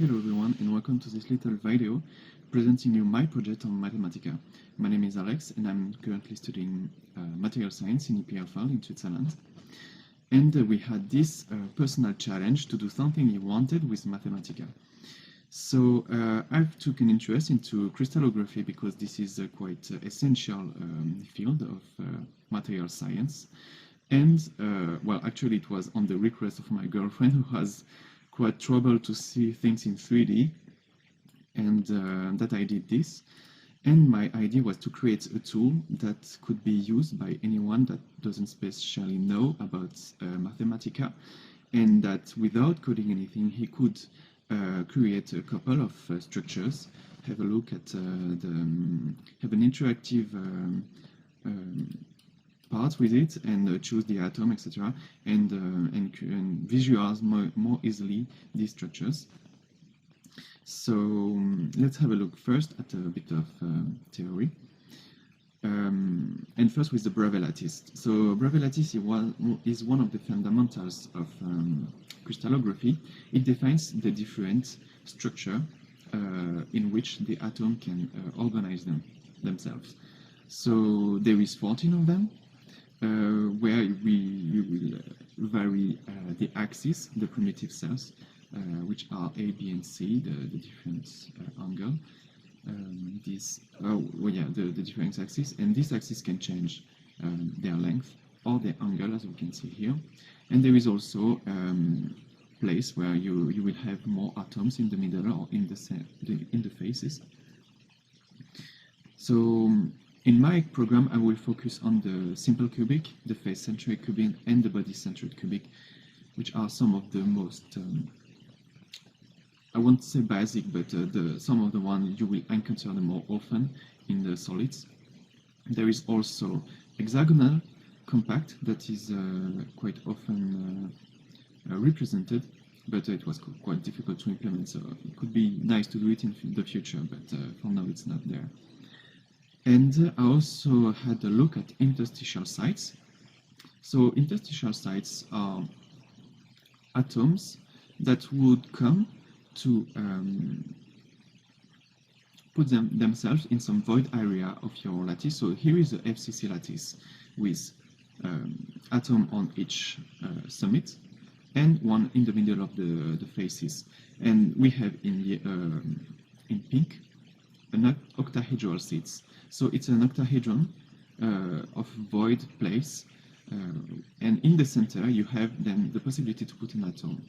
Hello everyone and welcome to this little video presenting you my project on Mathematica. My name is Alex and I'm currently studying material science in EPFL in Switzerland. And we had this personal challenge to do something he wanted with Mathematica. So I've took an interest into crystallography because this is a quite essential field of material science. And well, actually it was on the request of my girlfriend who has quite trouble to see things in 3D, and that I did this. And my idea was to create a tool that could be used by anyone that doesn't specially know about Mathematica, and that without coding anything, he could create a couple of structures, have a look at have an interactive part with it and choose the atom, etc., and visualize more easily these structures. So let's have a look first at a bit of theory. And first with the Bravais Lattice. So Bravais Lattice is one of the fundamentals of crystallography. It defines the different structure in which the atom can organize themselves. So there is 14 of them. Where you will vary the axis, the primitive cells, which are A, B, and C, the different angle. The different axes, and this axis can change their length or their angle, as we can see here. And there is also place where you will have more atoms in the middle or in the faces. So in my program, I will focus on the simple cubic, the face-centric cubic, and the body-centered cubic, which are some of the most, I won't say basic, but some of the ones you will encounter more often in the solids. There is also hexagonal compact that is quite often represented, but it was quite difficult to implement, so it could be nice to do it in the future, but for now it's not there. And I also had a look at interstitial sites. So interstitial sites are atoms that would come to put themselves in some void area of your lattice. So here is the FCC lattice with atom on each summit and one in the middle of the faces. And we have in pink an octahedral seats. So it's an octahedron of void place, and in the center you have then the possibility to put an atom.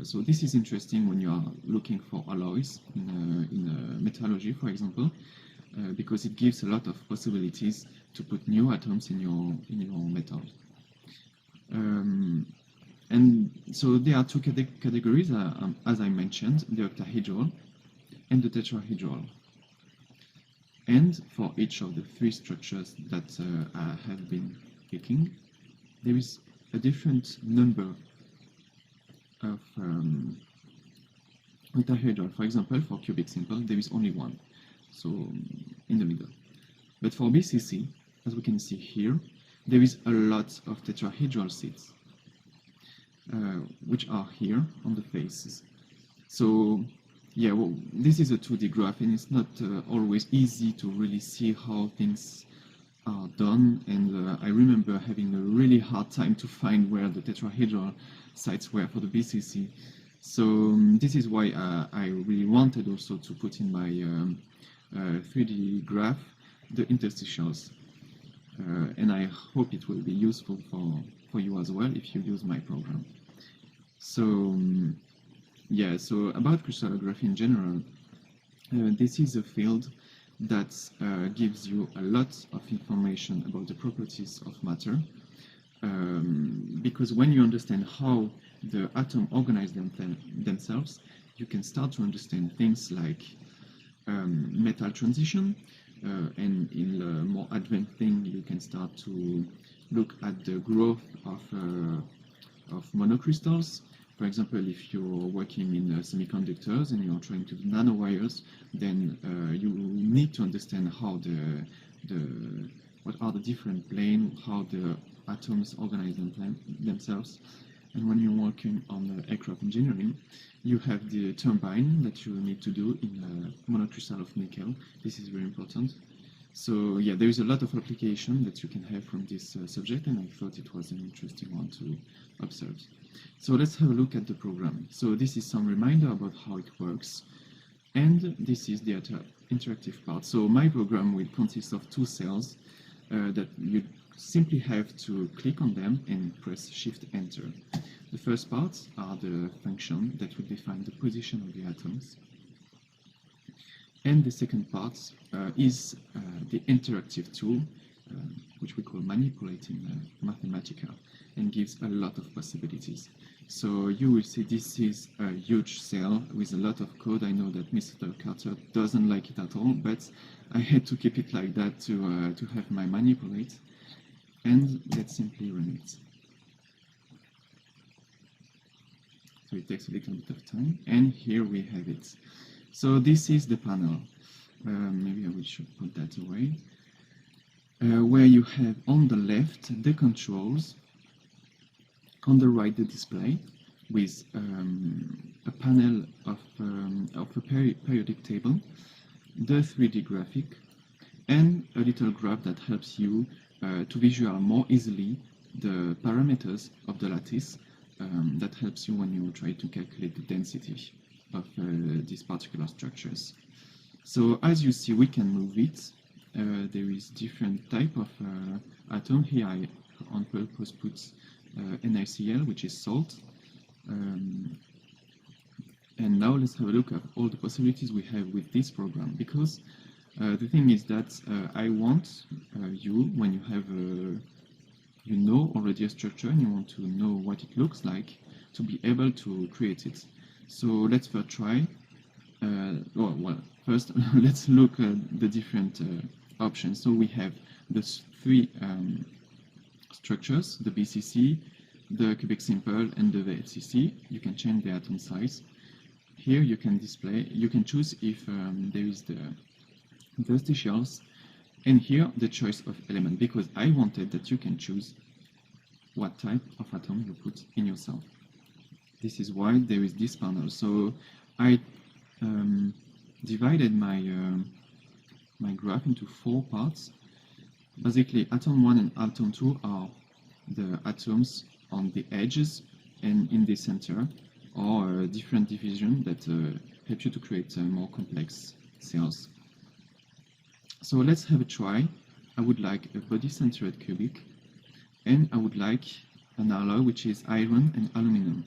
So this is interesting when you are looking for alloys in metallurgy, for example, because it gives a lot of possibilities to put new atoms in your metal. And so there are two categories, as I mentioned, the octahedral and the tetrahedral. And for each of the three structures that I have been picking, there is a different number of octahedral. For example, for cubic simple, there is only one, so in the middle. But for BCC, as we can see here, there is a lot of tetrahedral seats, which are here on the faces. So yeah, well, this is a 2D graph, and it's not always easy to really see how things are done. And I remember having a really hard time to find where the tetrahedral sites were for the BCC. So this is why I really wanted also to put in my 3D graph the interstitials. And I hope it will be useful for you as well if you use my program. So yeah, so about crystallography in general, this is a field that gives you a lot of information about the properties of matter, because when you understand how the atoms organize themselves, you can start to understand things like metal transition, and in the more advanced thing, you can start to look at the growth of monocrystals. For example, if you're working in semiconductors and you're trying to do nanowires, then you need to understand how what are the different planes, how the atoms organize themselves, And when you're working on aircraft engineering, you have the turbine that you need to do in monocrystal of nickel. This is very important. So yeah, there is a lot of application that you can have from this subject, and I thought it was an interesting one to observe. So let's have a look at the program. So this is some reminder about how it works, and this is the interactive part. So my program will consist of two cells that you simply have to click on them and press Shift Enter. The first parts are the function that will define the position of the atoms. And the second part is the interactive tool, which we call manipulating Mathematica, and gives a lot of possibilities. So you will see this is a huge cell with a lot of code. I know that Mr. Carter doesn't like it at all, but I had to keep it like that to have my manipulate. And let's simply run it. So it takes a little bit of time, and here we have it. So this is the panel. Maybe I should put that away. Where you have on the left the controls, on the right the display with a panel of a periodic table, the 3D graphic, and a little graph that helps you to visualize more easily the parameters of the lattice. That helps you when you try to calculate the density of these particular structures. So as you see, we can move it. There is different type of atom. Here I on purpose put NaCl, which is salt. And now let's have a look at all the possibilities we have with this program, because the thing is that I want you, when you have you know already a structure and you want to know what it looks like, to be able to create it. So let's first try. Well, first let's look at the different options. So we have the three structures: the BCC, the cubic simple, and the FCC. You can change the atom size. Here you can display. You can choose if there is the interstitials, and here the choice of element, because I wanted that you can choose what type of atom you put in your cell. This is why there is this panel. So I divided my my graph into 4 parts. Basically, atom 1 and atom 2 are the atoms on the edges and in the center, or different division that help you to create more complex cells. So let's have a try. I would like a body-centered cubic, and I would like an alloy which is iron and aluminum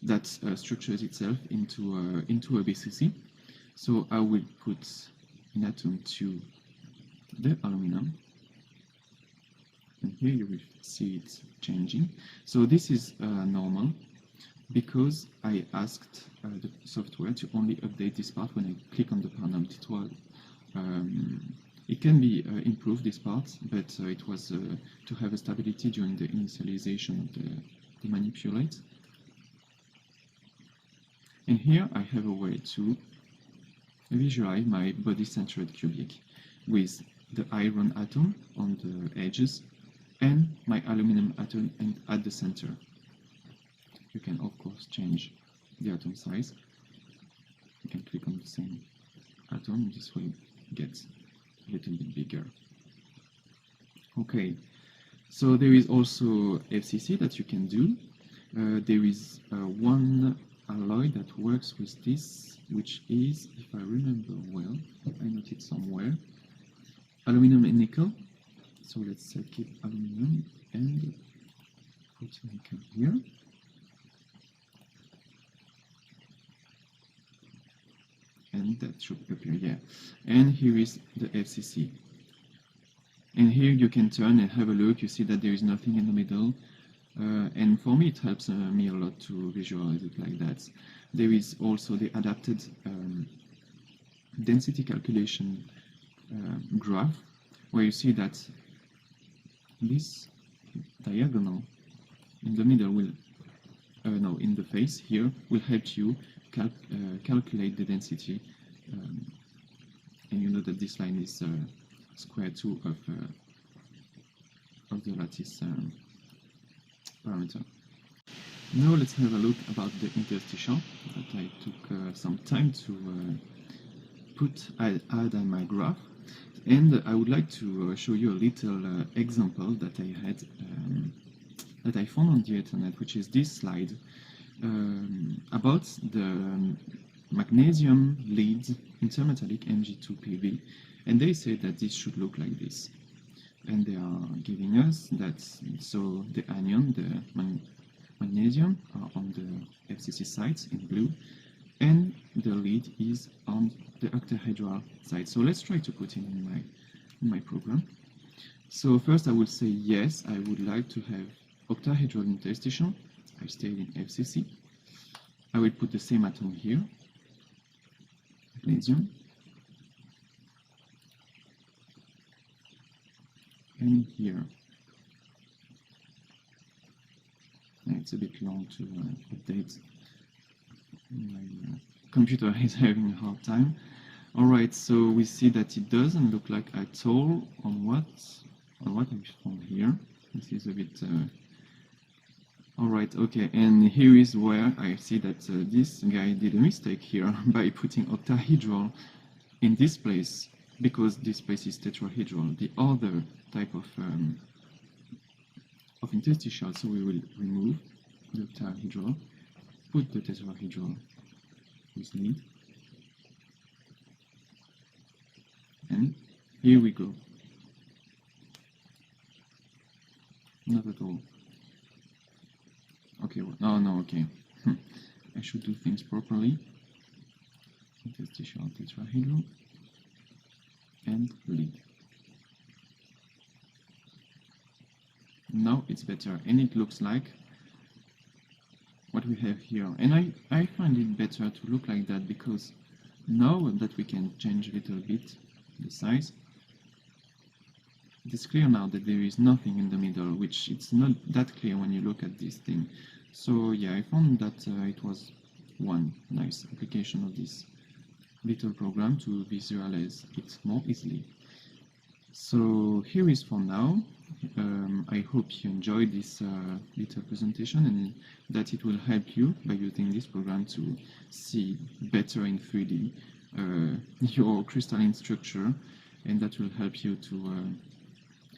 that structures itself into a BCC. So I will put in atom 2 the aluminum, and here you will see it changing. So this is normal, because I asked the software to only update this part when I click on the panel. It can be improved, this part, but it was to have a stability during the initialization of the manipulate. And here I have a way to visualize my body-centered cubic with the iron atom on the edges and my aluminum atom at the center. You can of course change the atom size. You can click on the same atom, this way it gets a little bit bigger. Okay, so there is also FCC that you can do. There is one alloy that works with this, which is, if I remember well, I noted somewhere, aluminum and nickel. So let's keep aluminum and put nickel here. And that should appear, yeah. And here is the FCC. And here you can turn and have a look. You see that there is nothing in the middle. And for me, it helps me a lot to visualize it like that. There is also the adapted density calculation graph, where you see that this diagonal in the middle will, no, in the face here, will help you calculate the density. And you know that this line is square 2 of the lattice parameter. Now let's have a look about the interstitial that I took some time to add in my graph. And I would like to show you a little example that I found on the internet, which is this slide about the magnesium lead intermetallic Mg2PV, and they say that this should look like this. And they are giving us that, so the anion, the magnesium are on the FCC sites in blue, and the lead is on the octahedral side. So let's try to put it in my program. So first I will say yes, I would like to have octahedral interstitial. I stayed in FCC. I will put the same atom here, magnesium, and here. It's a bit long to update. My computer is having a hard time. Alright, so we see that it doesn't look like at all on what I found here. This is a bit alright, okay, and here is where I see that this guy did a mistake here by putting octahedral in this place, because this place is tetrahedral, the other type of interstitial. So we will remove the octahedral, put the tetrahedral with lead, and here we go. Not at all. Okay, well, no, okay. I should do things properly. Interstitial tetrahedral and lead. Now it's better, and it looks like what we have here. And I find it better to look like that, because now that we can change a little bit the size, it is clear now that there is nothing in the middle, which it's not that clear when you look at this thing. So yeah, I found that it was one nice application of this little program to visualize it more easily. So here is for now. I hope you enjoyed this little presentation, and that it will help you by using this program to see better in 3D your crystalline structure, and that will help you to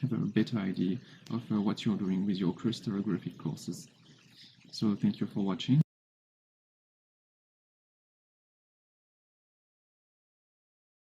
have a better idea of what you're doing with your crystallographic courses. So thank you for watching.